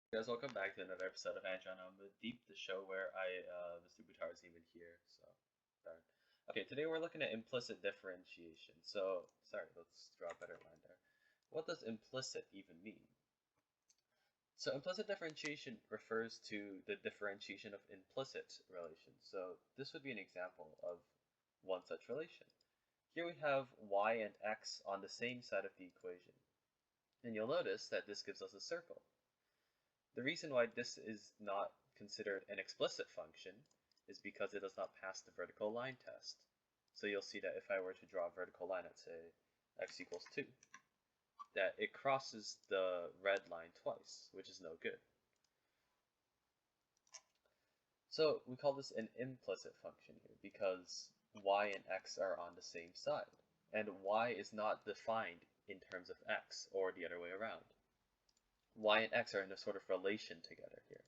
Guys, welcome back to another episode of Angel on the Deep, the show where Mr. Butar is even here, so darn. Okay, today we're looking at implicit differentiation. So, sorry, let's draw a better line there. What does implicit even mean? So, implicit differentiation refers to the differentiation of implicit relations. So, this would be an example of one such relation. Here we have y and x on the same side of the equation, and you'll notice that this gives us a circle. The reason why this is not considered an explicit function is because it does not pass the vertical line test. So you'll see that if I were to draw a vertical line at, say, x equals 2, that it crosses the red line twice, which is no good. So we call this an implicit function here because y and x are on the same side, and y is not defined in terms of x or the other way around. Y and x are in a sort of relation together here.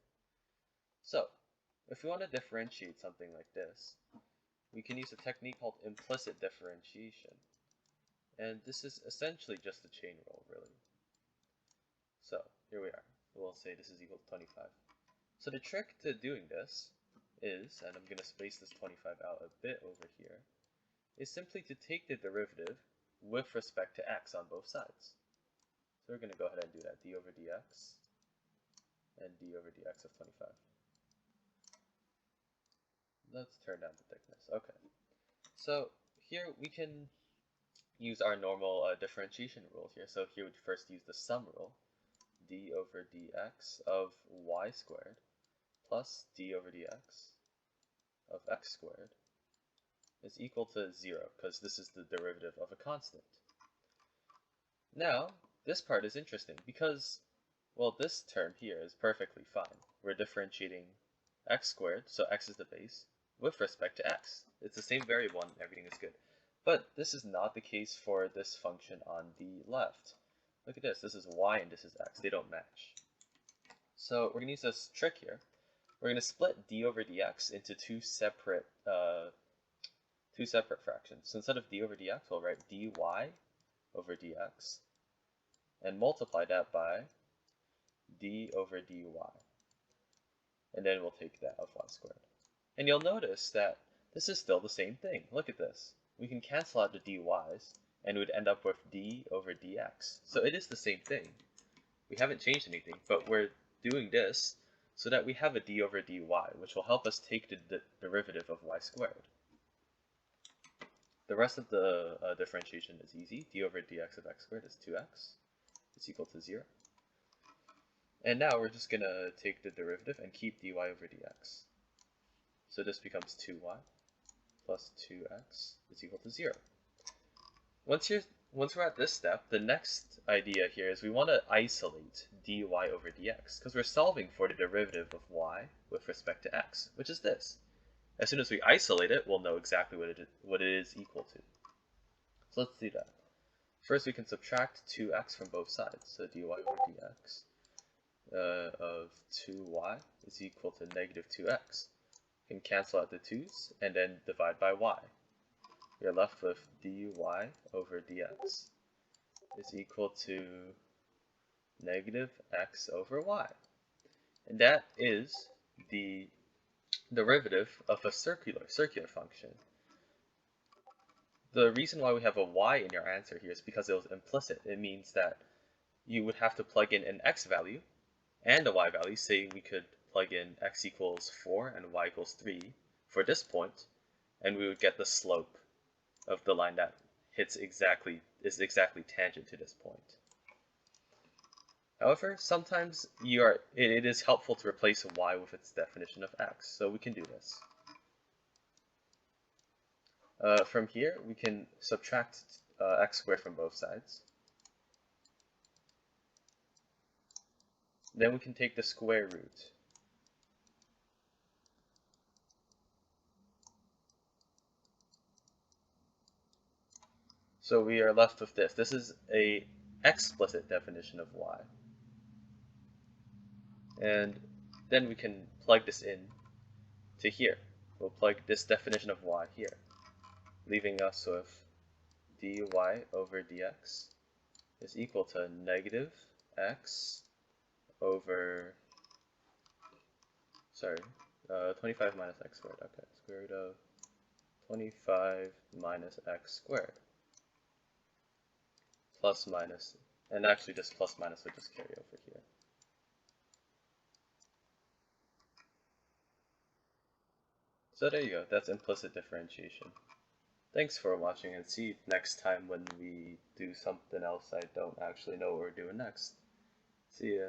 So, if we want to differentiate something like this, we can use a technique called implicit differentiation. And this is essentially just a chain rule, really. So, here we are. We'll say this is equal to 25. So the trick to doing this is, and I'm going to space this 25 out a bit over here, is simply to take the derivative with respect to x on both sides. So we're going to go ahead and do that, d over dx and d over dx of 25. Let's turn down the thickness. Okay. So here we can use our normal differentiation rule here. So here we'd first use the sum rule, d over dx of y squared plus d over dx of x squared is equal to 0, because this is the derivative of a constant. Now, this part is interesting because, well, this term here is perfectly fine. We're differentiating x squared, so x is the base, with respect to x. It's the same variable and everything is good. But this is not the case for this function on the left. Look at this. This is y and this is x. They don't match. So we're going to use this trick here. We're going to split d over dx into two separate fractions. So instead of d over dx, we'll write dy over dx and multiply that by d over dy. And then we'll take that of y squared. And you'll notice that this is still the same thing. Look at this. We can cancel out the dy's, and we'd end up with d over dx. So it is the same thing. We haven't changed anything, but we're doing this so that we have a d over dy, which will help us take the derivative of y squared. The rest of the differentiation is easy. D over dx of x squared is 2x. It's equal to 0. And now we're just going to take the derivative and keep dy over dx. So this becomes 2y plus 2x is equal to 0. Once we're at this step, the next idea here is we want to isolate dy over dx, because we're solving for the derivative of y with respect to x, which is this. As soon as we isolate it, we'll know exactly what it is equal to. So let's do that. First, we can subtract 2x from both sides, so dy over dx of 2y is equal to negative 2x. We can cancel out the 2's and then divide by y. We are left with dy over dx is equal to negative x over y. And that is the derivative of a circular function. The reason why we have a y in your answer here is because it was implicit. It means that you would have to plug in an x value and a y value. Say we could plug in x equals 4 and y equals 3 for this point, and we would get the slope of the line that is exactly tangent to this point. However, sometimes it is helpful to replace y with its definition of x, so we can do this. From here, we can subtract x squared from both sides. Then we can take the square root. So we are left with this. This is a explicit definition of y. And then we can plug this in to here. We'll plug this definition of y here, leaving us with dy over dx is equal to negative x over sorry, 25 minus x squared, okay, square root of 25 minus x squared, plus minus, and actually just plus minus would just carry over here. So there you go, that's implicit differentiation. Thanks for watching, and see you next time when we do something else I don't actually know what we're doing next. See ya.